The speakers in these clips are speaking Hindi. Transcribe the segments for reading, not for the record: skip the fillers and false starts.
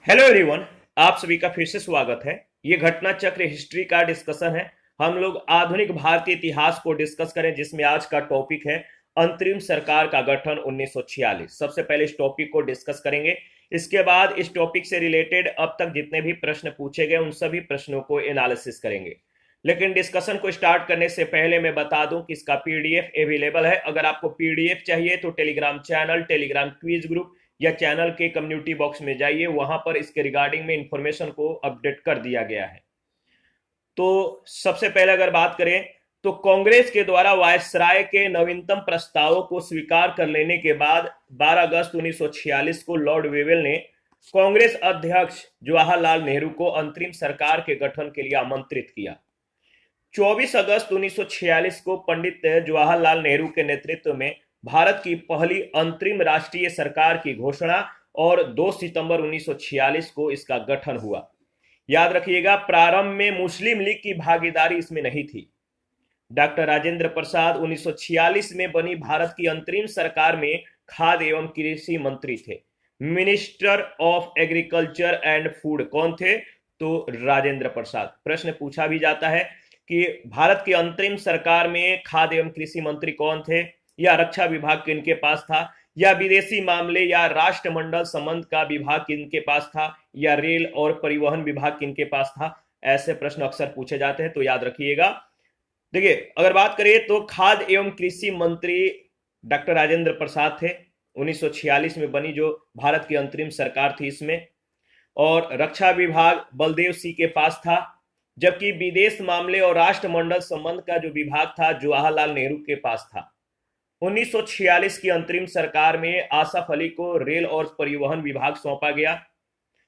Hello everyone. आप सभी का फिर से स्वागत है। ये घटना चक्र हिस्ट्री का डिस्कशन है। हम लोग आधुनिक भारतीय इतिहास को डिस्कस करें, जिसमें आज का टॉपिक है अंतरिम सरकार का गठन 1946। सबसे पहले इस टॉपिक को डिस्कस करेंगे। इसके बाद इस टॉपिक से रिलेटेड अब तक जितने भी प्रश्न पूछे गए उन सभी प्रश्नों को एनालिसिस करेंगे। लेकिन डिस्कशन को स्टार्ट करने से पहले मैं बता दूं कि इसका पीडीएफ अवेलेबल है। अगर आपको पीडीएफ चाहिए तो Telegram channel, Telegram quiz group या चैनल के कम्युनिटी बॉक्स में जाइए, वहां पर इसके रिगार्डिंग में इंफॉर्मेशन को अपडेट कर दिया गया है। तो सबसे पहले अगर बात करें तो कांग्रेस के द्वारा वायसराय के नवीनतम प्रस्तावों को स्वीकार कर लेने के बाद 12 अगस्त 1946 को लॉर्ड वेवेल ने कांग्रेस अध्यक्ष जवाहरलाल नेहरू को अंतरिम सरकार के गठन के लिए आमंत्रित किया। 24 अगस्त 1946 को पंडित जवाहरलाल नेहरू के नेतृत्व में भारत की पहली अंतरिम राष्ट्रीय सरकार की घोषणा और 2 सितंबर 1946 को इसका गठन हुआ। याद रखिएगा, प्रारंभ में मुस्लिम लीग की भागीदारी इसमें नहीं थी। डॉक्टर राजेंद्र प्रसाद 1946 में बनी भारत की अंतरिम सरकार में खाद्य एवं कृषि मंत्री थे। Minister of agriculture and food कौन थे? तो राजेंद्र प्रसाद। प्रश्न पूछा भी जाता है कि भारत की अंतरिम सरकार में खाद्य एवं कृषि मंत्री कौन थे, या रक्षा विभाग किनके पास था, या विदेशी मामले या राष्ट्रमंडल संबंध का विभाग किनके पास था, या रेल और परिवहन विभाग किनके पास था। ऐसे प्रश्न अक्सर पूछे जाते हैं, तो याद रखिएगा। देखिए, अगर बात करें तो खाद्य एवं कृषि मंत्री डॉक्टर राजेंद्र प्रसाद थे। 1946 में बनी जो भारत की अंतरिम सरकार थी इसमें। और रक्षा विभाग बलदेव सिंह के पास था, जबकि विदेश मामले और राष्ट्रमंडल संबंध का जो विभाग था जवाहरलाल नेहरू के पास था। 1946 की अंतरिम सरकार में आसफ अली को रेल और परिवहन विभाग सौंपा गया।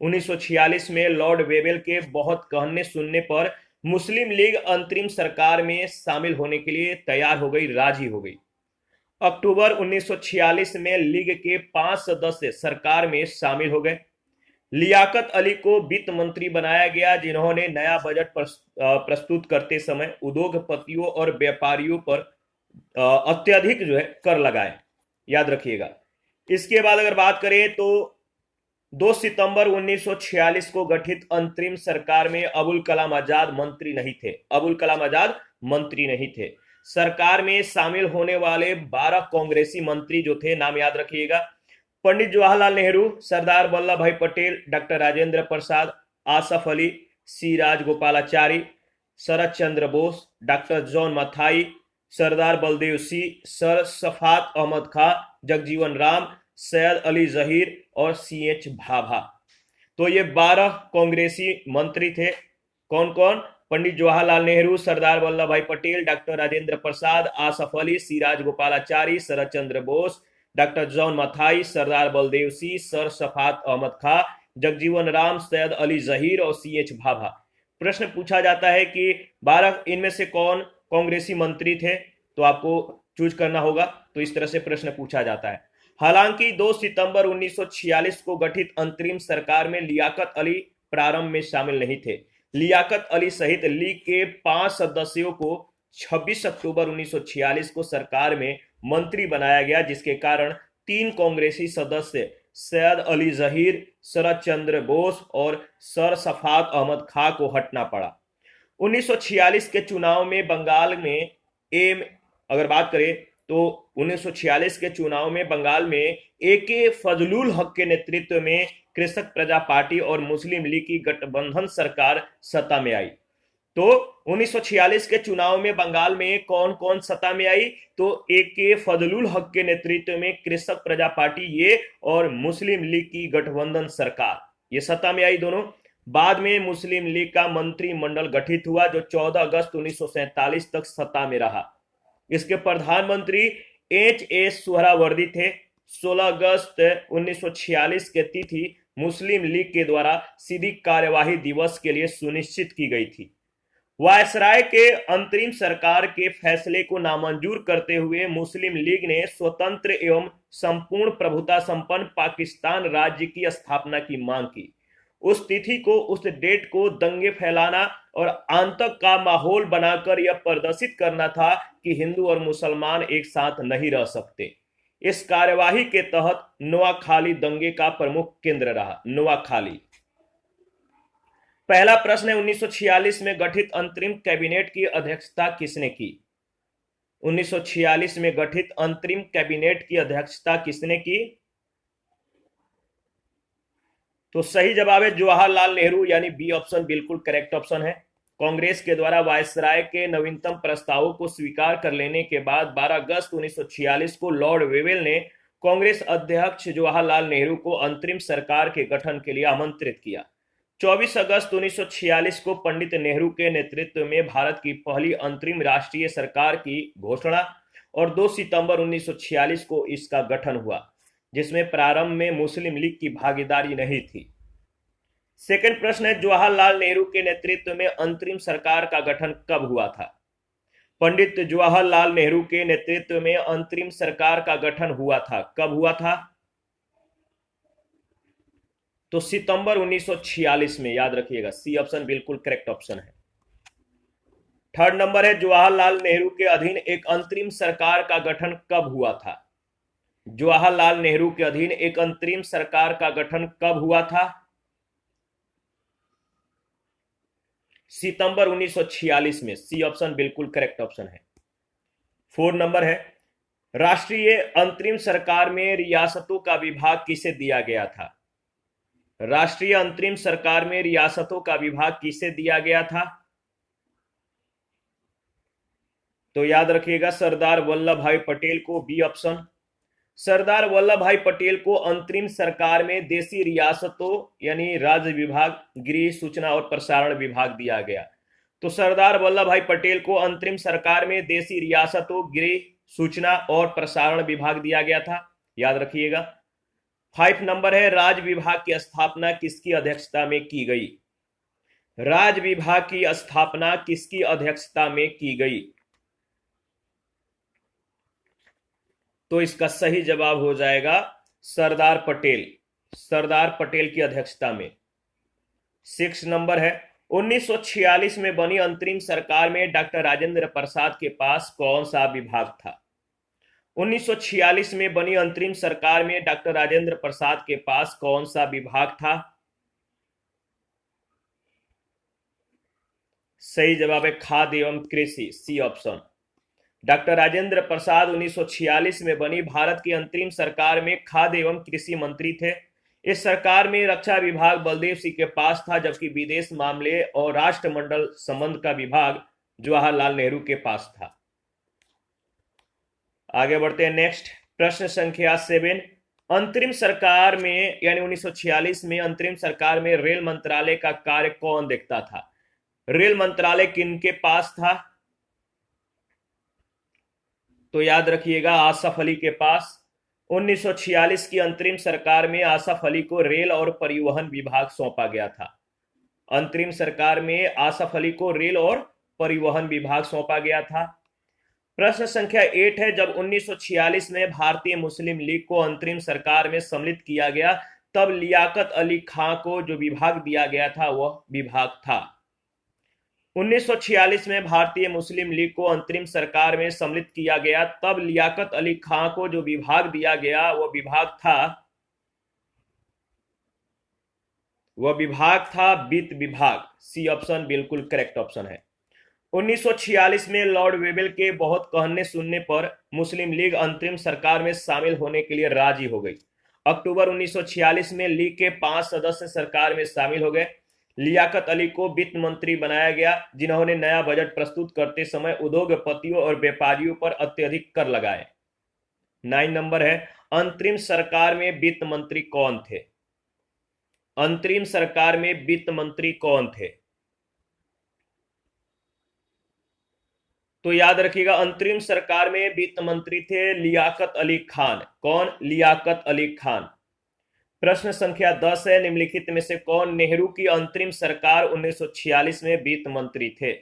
1946 में लॉर्ड वेवेल के बहुत कहने सुनने पर मुस्लिम लीग अंतरिम सरकार में शामिल होने के लिए तैयार हो गई, राजी हो गई। अक्टूबर 1946 में लीग के 5 सदस्य सरकार में शामिल हो गए। लियाकत अली को वित्त मंत्री बनाया गया, जिन्होंने नया बजट प्रस्तुत करते समय उद्योगपतियों और व्यापारियों पर अत्यधिक जो है कर लगाए। याद रखिएगा। इसके बाद अगर बात करें तो 2 सितंबर 1946 को गठित अंतरिम सरकार में अबुल कलाम आजाद मंत्री नहीं थे। अबुल कलाम आजाद मंत्री नहीं थे। सरकार में शामिल होने वाले 12 कांग्रेसी मंत्री जो थे, नाम याद रखिएगा। पंडित जवाहरलाल नेहरू, सरदार वल्लभ भाई पटेल, डॉक्टर राजेंद्र प्रसाद, आसफ अली, सी राजगोपालाचारी, शरद चंद्र बोस, डॉक्टर जॉन मथाई, सरदार बलदेव सिंह, सर शफात अहमद खां, जगजीवन राम, सैयद अली जहीर और CH भाभा। तो ये 12 कांग्रेसी मंत्री थे। कौन कौन? पंडित जवाहरलाल नेहरू, सरदार वल्लभ भाई पटेल, डॉक्टर राजेंद्र प्रसाद, आसफ अली, सी राजगोपालाचारी, शरद चंद्र बोस, डॉक्टर जॉन मथाई, सरदार बलदेव सिंह, सर शफात अहमद खां, जगजीवन राम, सैयद अली जहीर और CH भाभा। प्रश्न पूछा जाता है कि 12 इनमें से कौन कांग्रेसी मंत्री थे, तो आपको चूज करना होगा। तो इस तरह से प्रश्न पूछा जाता है। हालांकि 2 सितंबर 1946 को गठित अंतरिम सरकार में लियाकत अली प्रारंभ में शामिल नहीं थे। लियाकत अली सहित लीग के 5 सदस्यों को 26 अक्टूबर 1946 को सरकार में मंत्री बनाया गया, जिसके कारण 3 कांग्रेसी सदस्य सैयद अली जहीर, शरद चंद्र बोस और सर शफात अहमद खां को हटना पड़ा। 1946 के चुनाव में बंगाल में अगर बात करें तो 1946 के चुनाव में बंगाल में AK फजलुल हक के नेतृत्व में कृषक प्रजा पार्टी और मुस्लिम लीग की गठबंधन सरकार सत्ता में आई। तो 1946 के चुनाव में बंगाल में कौन कौन सत्ता में आई? तो AK फजलुल हक के नेतृत्व में कृषक प्रजा पार्टी ये और मुस्लिम लीग की गठबंधन सरकार ये सत्ता में आई दोनों। बाद में मुस्लिम लीग का मंत्रिमंडल गठित हुआ, जो 14 अगस्त 1947 तक सत्ता में रहा। इसके प्रधानमंत्री HS सुहरावर्दी थे। 16 अगस्त 1946 के तिथि मुस्लिम लीग के द्वारा सीधी कार्यवाही दिवस के लिए सुनिश्चित की गई थी। वायसराय के अंतरिम सरकार के फैसले को नामंजूर करते हुए मुस्लिम लीग ने स्वतंत्र एवं संपूर्ण प्रभुता संपन्न पाकिस्तान राज्य की स्थापना की मांग की। उस तिथि को, उस डेट को दंगे फैलाना और आतंक का माहौल बनाकर यह प्रदर्शित करना था कि हिंदू और मुसलमान एक साथ नहीं रह सकते। इस कार्यवाही के तहत नोआखाली दंगे का प्रमुख केंद्र रहा। नोआखाली पहला प्रश्न है, 1946 में गठित अंतरिम कैबिनेट की अध्यक्षता किसने की? 1946 में गठित अंतरिम कैबिनेट की अध्यक्षता किसने की? तो सही जवाब है जवाहरलाल नेहरू, यानी बी ऑप्शन बिल्कुल करेक्ट ऑप्शन है। कांग्रेस के द्वारा वायसराय के नवीनतम प्रस्तावों को स्वीकार कर लेने के बाद 12 अगस्त 1946 को लॉर्ड वेवेल ने कांग्रेस अध्यक्ष जवाहरलाल नेहरू को अंतरिम सरकार के गठन के लिए आमंत्रित किया। 24 अगस्त 1946 को पंडित नेहरू के नेतृत्व में भारत की पहली अंतरिम राष्ट्रीय सरकार की घोषणा और 2 सितंबर 1946 को इसका गठन हुआ, जिसमें प्रारंभ में मुस्लिम लीग की भागीदारी नहीं थी। सेकंड प्रश्न है, जवाहरलाल नेहरू के नेतृत्व में अंतरिम सरकार का गठन कब हुआ था? पंडित जवाहरलाल नेहरू के नेतृत्व में अंतरिम सरकार का गठन हुआ था, कब हुआ था? तो सितंबर 1946 में, याद रखिएगा, सी ऑप्शन बिल्कुल करेक्ट ऑप्शन है। थर्ड नंबर है, जवाहरलाल नेहरू के अधीन एक अंतरिम सरकार का गठन कब हुआ था? जवाहरलाल नेहरू के अधीन एक अंतरिम सरकार का गठन कब हुआ था? सितंबर 1946 में, सी ऑप्शन बिल्कुल करेक्ट ऑप्शन है। फोर्थ नंबर है, राष्ट्रीय अंतरिम सरकार में रियासतों का विभाग किसे दिया गया था? राष्ट्रीय अंतरिम सरकार में रियासतों का विभाग किसे दिया गया था? तो याद रखिएगा सरदार वल्लभ भाई पटेल को, बी ऑप्शन। सरदार वल्लभ भाई पटेल को अंतरिम सरकार में देशी रियासतों यानी राज्य विभाग, गृह, सूचना और प्रसारण विभाग दिया गया। तो सरदार वल्लभ भाई पटेल को अंतरिम सरकार में देशी रियासतों, गृह, सूचना और प्रसारण विभाग दिया गया था, याद रखिएगा। 5 नंबर है, राज्य विभाग की स्थापना किसकी अध्यक्षता में की गई? राज्य विभाग की स्थापना किसकी अध्यक्षता में की गई? तो इसका सही जवाब हो जाएगा सरदार पटेल, सरदार पटेल की अध्यक्षता में। 6 नंबर है, 1946 में बनी अंतरिम सरकार में डॉक्टर राजेंद्र प्रसाद के पास कौन सा विभाग था? 1946 में बनी अंतरिम सरकार में डॉक्टर राजेंद्र प्रसाद के पास कौन सा विभाग था? सही जवाब है खाद्य एवं कृषि, सी ऑप्शन। डॉक्टर राजेंद्र प्रसाद 1946 में बनी भारत की अंतरिम सरकार में खाद्य एवं कृषि मंत्री थे। इस सरकार में रक्षा विभाग बलदेव सिंह के पास था, जबकि विदेश मामले और राष्ट्रमंडल संबंध का विभाग जवाहरलाल नेहरू के पास था। आगे बढ़ते हैं, नेक्स्ट प्रश्न संख्या 7। अंतरिम सरकार में यानी 1946 में अंतरिम सरकार में रेल मंत्रालय का कार्य कौन देखता था? रेल मंत्रालय किनके पास था? तो याद रखिएगा आसफ अली के पास। 1946 की अंतरिम सरकार में आसफ अली को रेल और परिवहन विभाग सौंपा गया था। अंतरिम सरकार में आसफ अली को रेल और परिवहन विभाग सौंपा गया था। प्रश्न संख्या 8 है, जब 1946 में भारतीय मुस्लिम लीग को अंतरिम सरकार में सम्मिलित किया गया, तब लियाकत अली खां को जो विभाग दिया गया था वह विभाग था। 1946 में भारतीय मुस्लिम लीग को अंतरिम सरकार में सम्मिलित किया गया, तब लियाकत अली खां को जो विभाग दिया गया वह विभाग था वित्त विभाग। सी ऑप्शन बिल्कुल करेक्ट ऑप्शन है। 1946 में लॉर्ड वेवेल के बहुत कहने सुनने पर मुस्लिम लीग अंतरिम सरकार में शामिल होने के लिए राजी हो गई। अक्टूबर 1946 में लीग के 5 सदस्य सरकार में शामिल हो गए। लियाकत अली को वित्त मंत्री बनाया गया, जिन्होंने नया बजट प्रस्तुत करते समय उद्योगपतियों और व्यापारियों पर अत्यधिक कर लगाए। 9 नंबर है, अंतरिम सरकार में वित्त मंत्री कौन थे? अंतरिम सरकार में वित्त मंत्री कौन थे? तो याद रखिएगा अंतरिम सरकार में वित्त मंत्री थे लियाकत अली खान। कौन? लियाकत अली खान। प्रश्न संख्या 10 है, निम्नलिखित में से कौन नेहरू की अंतरिम सरकार 1946 में वित्त मंत्री थे?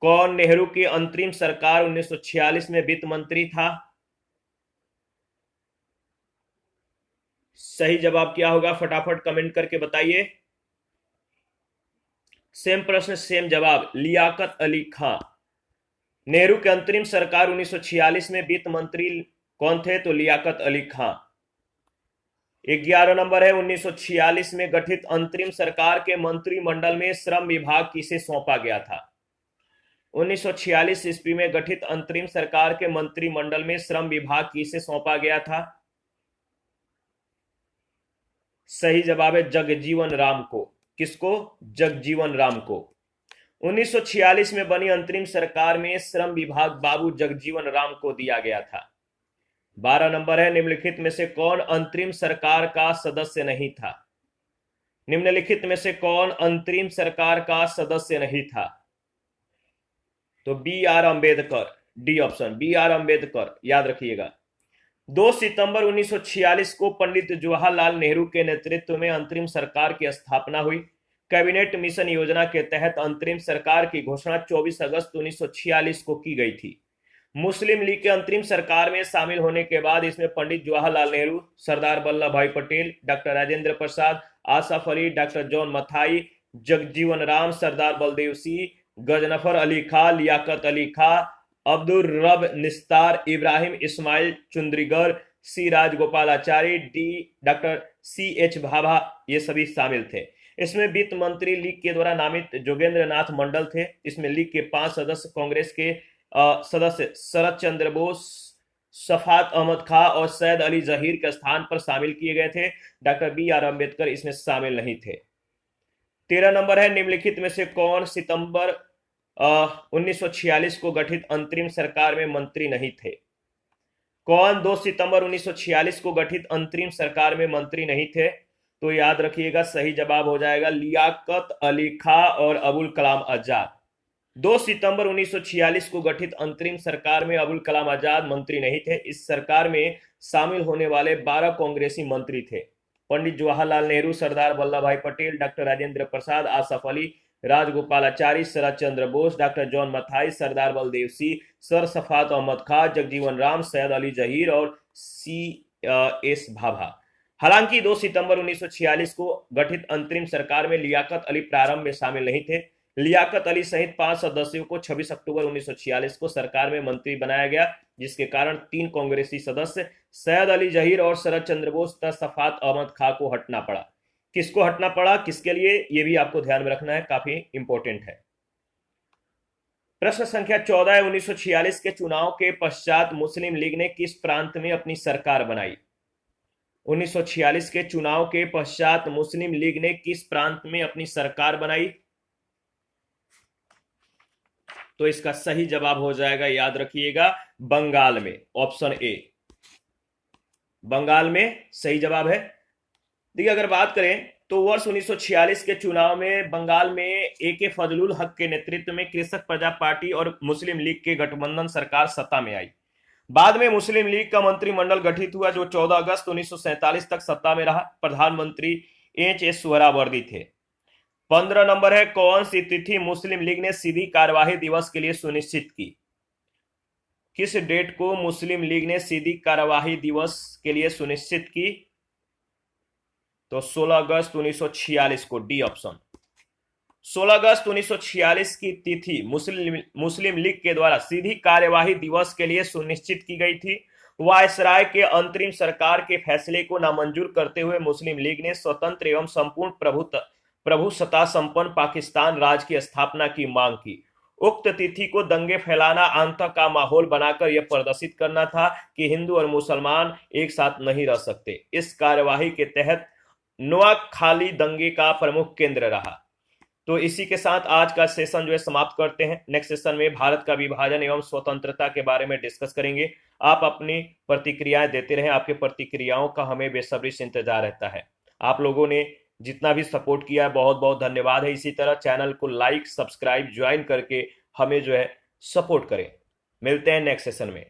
कौन नेहरू की अंतरिम सरकार 1946 में वित्त मंत्री था? सही जवाब क्या होगा फटाफट कमेंट करके बताइए। सेम प्रश्न सेम जवाब, लियाकत अली खान। नेहरू के अंतरिम सरकार 1946 में वित्त मंत्री कौन थे? तो लियाकत अली खान। 11 नंबर है 1946 में गठित अंतरिम सरकार के मंत्रिमंडल में श्रम विभाग किसे सौंपा गया था? 1946 ईस्वी में गठित अंतरिम सरकार के मंत्रिमंडल में श्रम विभाग किसे सौंपा गया था? सही जवाब है जगजीवन राम को। किसको? जगजीवन राम को। 1946 में बनी अंतरिम सरकार में श्रम विभाग बाबू जगजीवन राम को दिया गया था। 12 नंबर है निम्नलिखित में से कौन अंतरिम सरकार का सदस्य नहीं था? निम्नलिखित में से कौन अंतरिम सरकार का सदस्य नहीं था? तो B R Ambedkar, D option, B R Ambedkar, याद रखिएगा। 2 सितंबर 1946 को पंडित जवाहरलाल नेहरू के नेतृत्व में अंतरिम सरकार की स्थापना हुई। कैबिनेट मिशन योजना के तहत अंतरिम सरकार की घोषणा 24 अगस्त 1946 को की गई थी। मुस्लिम लीग के अंतरिम सरकार में शामिल होने के बाद इसमें Pandit Jawaharlal Nehru, Sardar Vallabh Bhai Patel, doctor Rajendra Prasad, Asaf Ali, doctor John Mathai, Jagjivan Ram, Sardar Baldev Singh, Ghazanfar Ali Khan, Liaquat Ali Khan, Abdul Rab Nishtar, Ibrahim Ismail Chundrigar, C Rajagopalachari, D doctor C H Bhabha, ये सभी शामिल थे। इसमें वित्त मंत्री लीग के द्वारा नामित जोगेंद्र नाथ मंडल थे। इसमें लीग के 5 सदस्य कांग्रेस के सदस्य शरद चंद्र बोस, शफात अहमद खां और सैयद अली जहीर के स्थान पर शामिल किए गए थे। डॉक्टर बी आर अम्बेडकर इसमें शामिल नहीं थे। 13 नंबर है निम्नलिखित में से कौन सितंबर 1946 को गठित अंतरिम सरकार में मंत्री नहीं थे? कौन 2 सितंबर 1946 को गठित अंतरिम सरकार में मंत्री नहीं थे? तो याद रखिएगा सही जवाब हो जाएगा लियाकत अली खां और अबुल कलाम आजाद। 2 सितंबर 1946 को गठित अंतरिम सरकार में अबुल कलाम आजाद मंत्री नहीं थे। इस सरकार में शामिल होने वाले 12 कांग्रेसी मंत्री थे। पंडित जवाहरलाल नेहरू, सरदार वल्लभ भाई पटेल, डॉक्टर राजेंद्र प्रसाद, आसफ अली, राजगोपालाचारी, शरद चंद्र बोस, डॉक्टर जॉन मथाई, सरदार बलदेव सिंह, सर शफात अहमद खां, जगजीवन राम, सैयद अली जहीर और सी एस भाभा। हालांकि 2 सितंबर 1946 को गठित अंतरिम सरकार में लियाकत अली प्रारंभ में शामिल नहीं थे। लियाकत अली सहित 5 सदस्यों को 26 अक्टूबर 1946 को सरकार में मंत्री बनाया गया, जिसके कारण 3 कांग्रेसी सदस्य सैयद अली जहीर और शरद चंद्र बोस तथा शफात अहमद खां को हटना पड़ा। किसको हटना पड़ा, किसके लिए, यह भी आपको ध्यान में रखना है, काफी इंपॉर्टेंट है। प्रश्न संख्या 14 है 1946 के चुनाव के पश्चात मुस्लिम लीग ने किस प्रांत में अपनी सरकार बनाई? 1946 के चुनाव के पश्चात मुस्लिम लीग ने किस प्रांत में अपनी सरकार बनाई? तो इसका सही जवाब हो जाएगा, याद रखिएगा, बंगाल में, ऑप्शन ए, बंगाल में सही जवाब है। देखिए अगर बात करें तो वर्ष 1946 के चुनाव में बंगाल में ए.के. फजलुल हक के नेतृत्व में कृषक प्रजा पार्टी और मुस्लिम लीग के गठबंधन सरकार सत्ता में आई। बाद में मुस्लिम लीग का मंत्रिमंडल गठित हुआ जो 14 अगस्त 1947 तक सत्ता में रहा। प्रधानमंत्री एच.एस. सोहरावर्दी थे। 15 नंबर है कौन सी तिथि मुस्लिम लीग ने सीधी कार्यवाही दिवस के लिए सुनिश्चित की? किस डेट को मुस्लिम लीग ने सीधी कार्यवाही दिवस के लिए सुनिश्चित की? तो 16 अगस्त 1946 को, डी ऑप्शन। 16 अगस्त 1946 की तिथि मुस्लिम लीग के द्वारा सीधी कार्यवाही दिवस के लिए सुनिश्चित की गई थी। वायसराय के अंतरिम सरकार के फैसले को नामंजूर करते हुए मुस्लिम लीग ने स्वतंत्र एवं संपूर्ण प्रभुसत्ता संपन्न पाकिस्तान राज्य की स्थापना की मांग की। उक्त तिथि को दंगे फैलाना, आतंक का माहौल बनाकर यह प्रदर्शित करना था कि हिंदू और मुसलमान एक साथ नहीं रह सकते। इस कार्यवाही के तहत नोआखाली दंगे का प्रमुख केंद्र रहा। तो इसी के साथ आज का सेशन जो है समाप्त करते हैं। नेक्स्ट सेशन में भारत का विभाजन एवं स्वतंत्रता के बारे में डिस्कस करेंगे। आप अपनी प्रतिक्रियाएं देते रहें, आपके प्रतिक्रियाओं का हमें बेसब्री से इंतजार रहता है। आप लोगों ने जितना भी सपोर्ट किया है बहुत बहुत धन्यवाद है। इसी तरह चैनल को लाइक, सब्सक्राइब, ज्वाइन करके हमें जो है सपोर्ट करें। मिलते हैं नेक्स्ट सेशन में।